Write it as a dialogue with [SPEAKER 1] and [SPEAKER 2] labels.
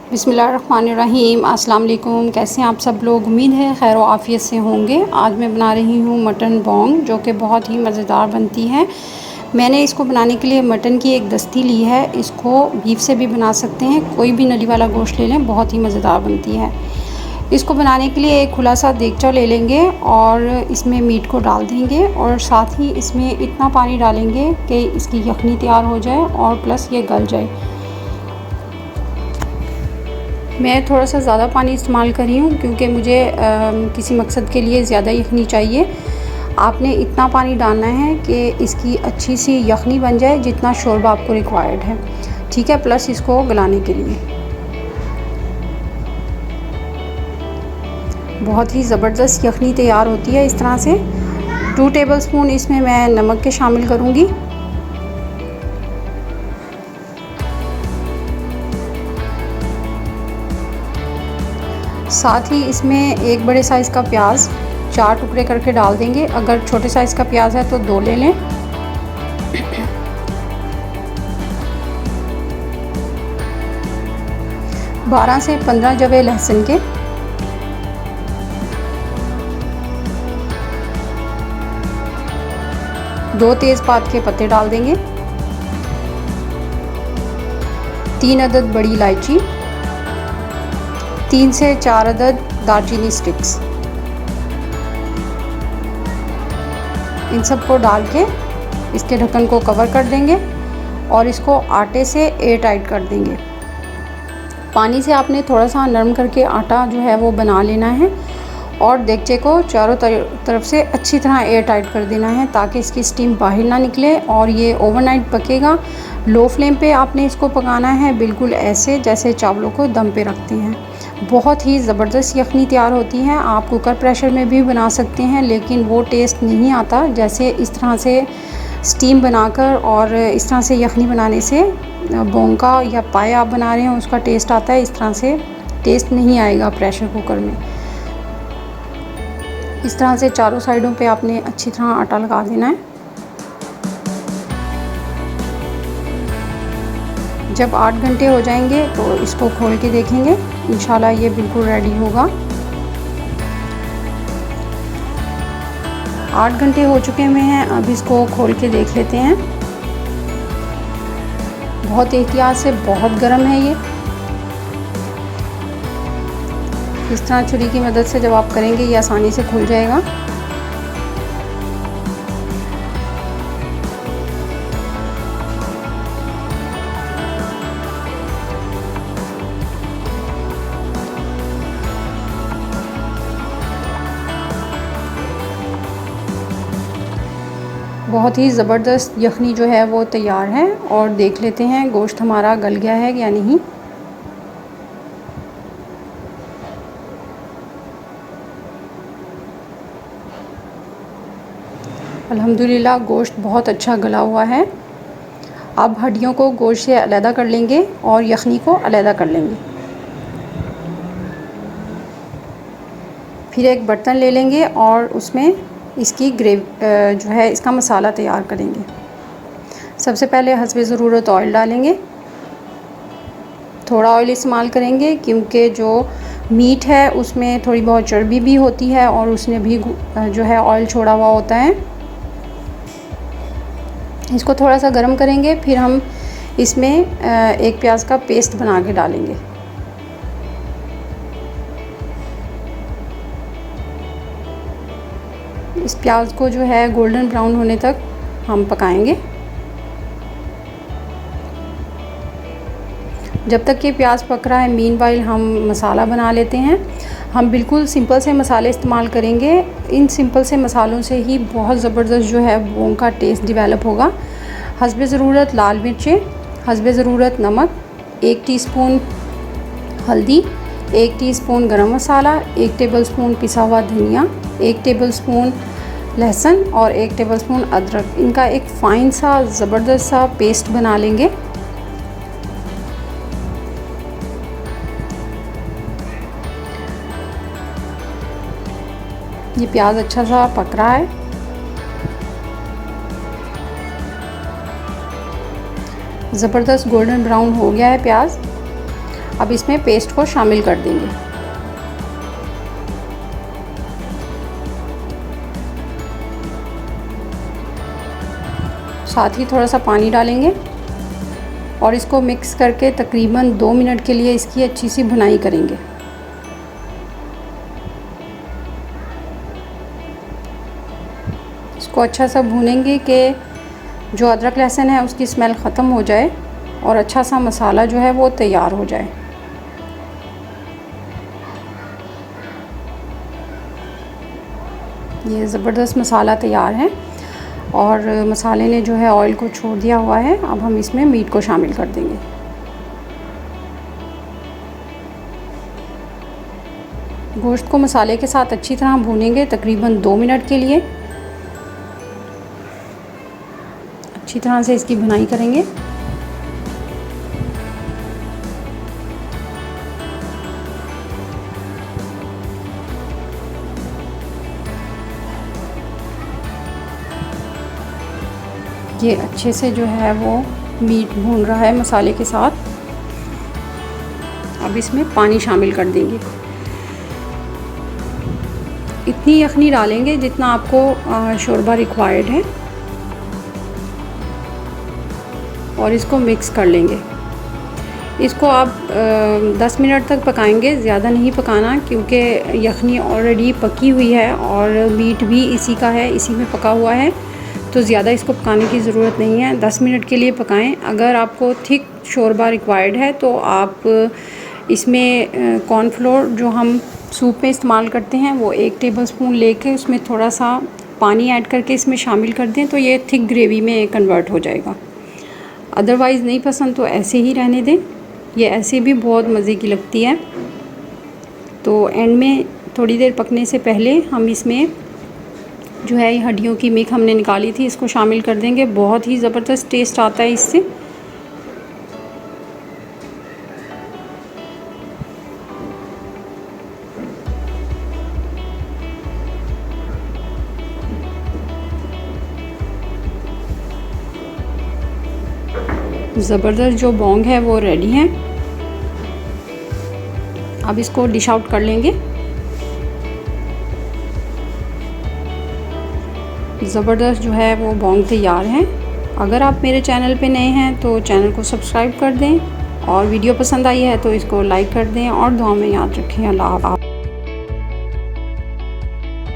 [SPEAKER 1] बिस्मिल्लाहिर्रहमानिर्रहीम। अस्सलाम वालेकुम। कैसे हैं आप सब लोग? उम्मीद है खैर आफ़ियत से होंगे। आज मैं बना रही हूँ मटन बोंग, जो कि बहुत ही मज़ेदार बनती है। मैंने इसको बनाने के लिए मटन की एक दस्ती ली है। इसको बीफ से भी बना सकते हैं, कोई भी नली वाला गोश्त ले लें, बहुत ही मज़ेदार बनती है। इसको बनाने के लिए एक खुला सा देगचा ले लेंगे और इसमें मीट को डाल देंगे और साथ ही इसमें इतना पानी डालेंगे कि इसकी यखनी तैयार हो जाए और प्लस ये गल जाए। मैं थोड़ा सा ज़्यादा पानी इस्तेमाल कर रही हूँ क्योंकि मुझे किसी मकसद के लिए ज़्यादा यखनी चाहिए। आपने इतना पानी डालना है कि इसकी अच्छी सी यखनी बन जाए जितना शोरबा आपको रिक्वायर्ड है, ठीक है। प्लस इसको गलाने के लिए बहुत ही ज़बरदस्त यखनी तैयार होती है इस तरह से। 2 टेबलस्पून इसमें मैं नमक के शामिल करूँगी। साथ ही इसमें एक बड़े साइज़ का प्याज 4 टुकड़े करके डाल देंगे। अगर छोटे साइज़ का प्याज है तो 2 ले लें। बारह से 15 जवे लहसुन के, दो तेज़पात के पत्ते डाल देंगे, 3 अदद बड़ी इलायची, 3 से 4 अदद दालचीनी स्टिक्स। इन सब को डाल के इसके ढक्कन को कवर कर देंगे और इसको आटे से एयर टाइट कर देंगे। पानी से आपने थोड़ा सा नरम करके आटा जो है वो बना लेना है और देगचे को चारों तरफ से अच्छी तरह एयर टाइट कर देना है ताकि इसकी स्टीम बाहर ना निकले और ये ओवरनाइट पकेगा। लो फ्लेम पे आपने इसको पकाना है, बिल्कुल ऐसे जैसे चावलों को दम पे रखते हैं। बहुत ही ज़बरदस्त यखनी तैयार होती है। आप कुकर प्रेशर में भी बना सकते हैं लेकिन वो टेस्ट नहीं आता जैसे इस तरह से स्टीम बनाकर और इस तरह से यखनी बनाने से बोंग का या पाए आप बना रहे हैं उसका टेस्ट आता है। इस तरह से टेस्ट नहीं आएगा प्रेशर कुकर में। इस तरह से चारों साइडों पे आपने अच्छी तरह आटा लगा देना है। जब 8 घंटे हो जाएंगे तो इसको खोल के देखेंगे, इंशाल्लाह ये बिल्कुल रेडी होगा। 8 घंटे हो चुके हुए हैं, अब इसको खोल के देख लेते हैं। बहुत एहतियात से, बहुत गर्म है ये। इस तरह छुरी की मदद से जब आप करेंगे ये आसानी से खुल जाएगा। बहुत ही ज़बरदस्त यखनी जो है वो तैयार है और देख लेते हैं गोश्त हमारा गल गया है या नहीं। अल्हम्दुलिल्लाह गोश्त बहुत अच्छा गला हुआ है। अब हड्डियों को गोश्त से अलग कर लेंगे और यखनी को अलग कर लेंगे। फिर एक बर्तन ले लेंगे और उसमें इसकी जो है इसका मसाला तैयार करेंगे। सबसे पहले हस्बे ज़रूरत ऑयल डालेंगे। थोड़ा ऑयल इस्तेमाल करेंगे क्योंकि जो मीट है उसमें थोड़ी बहुत चर्बी भी होती है और उसने भी जो है ऑयल छोड़ा हुआ होता है। इसको थोड़ा सा गर्म करेंगे, फिर हम इसमें एक प्याज का पेस्ट बना के डालेंगे। इस प्याज को जो है गोल्डन ब्राउन होने तक हम पकाएंगे। जब तक ये प्याज पक रहा है मीनवाइल हम मसाला बना लेते हैं। हम बिल्कुल सिंपल से मसाले इस्तेमाल करेंगे। इन सिंपल से मसालों से ही बहुत ज़बरदस्त जो है बोंग का टेस्ट डेवलप होगा। हस्बे ज़रूरत लाल मिर्चें, हस्बे ज़रूरत नमक, 1 टीस्पून हल्दी, 1 टीस्पून गरम मसाला, 1 टेबलस्पून पिसा हुआ धनिया, 1 टेबलस्पून लहसुन और 1 टेबलस्पून अदरक। इनका एक फ़ाइन सा ज़बरदस्त सा पेस्ट बना लेंगे। ये प्याज अच्छा सा पक रहा है। ज़बरदस्त गोल्डन ब्राउन हो गया है प्याज। अब इसमें पेस्ट को शामिल कर देंगे। साथ ही थोड़ा सा पानी डालेंगे और इसको मिक्स करके तकरीबन 2 मिनट के लिए इसकी अच्छी सी भुनाई करेंगे। इसको अच्छा सा भूनेंगे कि जो अदरक लहसुन है उसकी स्मेल ख़त्म हो जाए और अच्छा सा मसाला जो है वो तैयार हो जाए। ये ज़बरदस्त मसाला तैयार है और मसाले ने जो है ऑयल को छोड़ दिया हुआ है। अब हम इसमें मीट को शामिल कर देंगे। गोश्त को मसाले के साथ अच्छी तरह भूनेंगे तकरीबन 2 मिनट के लिए। अच्छी तरह से इसकी भुनाई करेंगे। ये अच्छे से जो है वो मीट भून रहा है मसाले के साथ। अब इसमें पानी शामिल कर देंगे। इतनी यखनी डालेंगे जितना आपको शोरबा रिक्वायर्ड है और इसको मिक्स कर लेंगे। इसको आप 10 मिनट तक पकाएंगे, ज़्यादा नहीं पकाना क्योंकि यखनी ऑलरेडी पकी हुई है और मीट भी इसी का है, इसी में पका हुआ है, तो ज़्यादा इसको पकाने की ज़रूरत नहीं है। 10 मिनट के लिए पकाएं। अगर आपको थिक शोरबा रिक्वायर्ड है तो आप इसमें कॉर्नफ्लोर जो हम सूप में इस्तेमाल करते हैं वो 1 टेबलस्पून लेके उसमें थोड़ा सा पानी ऐड करके इसमें शामिल कर दें तो ये थिक ग्रेवी में कन्वर्ट हो जाएगा। अदरवाइज़ नहीं पसंद तो ऐसे ही रहने दें, ये ऐसे भी बहुत मज़े की लगती है। तो एंड में थोड़ी देर पकने से पहले हम इसमें जो है ये हड्डियों की मिक हमने निकाली थी इसको शामिल कर देंगे। बहुत ही ज़बरदस्त टेस्ट आता है इससे। ज़बरदस्त जो बोंग है वो रेडी है। अब इसको डिश आउट कर लेंगे। ज़बरदस्त जो है वो बोंग तैयार है। अगर आप मेरे चैनल पे नए हैं तो चैनल को सब्सक्राइब कर दें और वीडियो पसंद आई है तो इसको लाइक कर दें और दुआ में याद रखें। अल्लाह हाफ़िज़।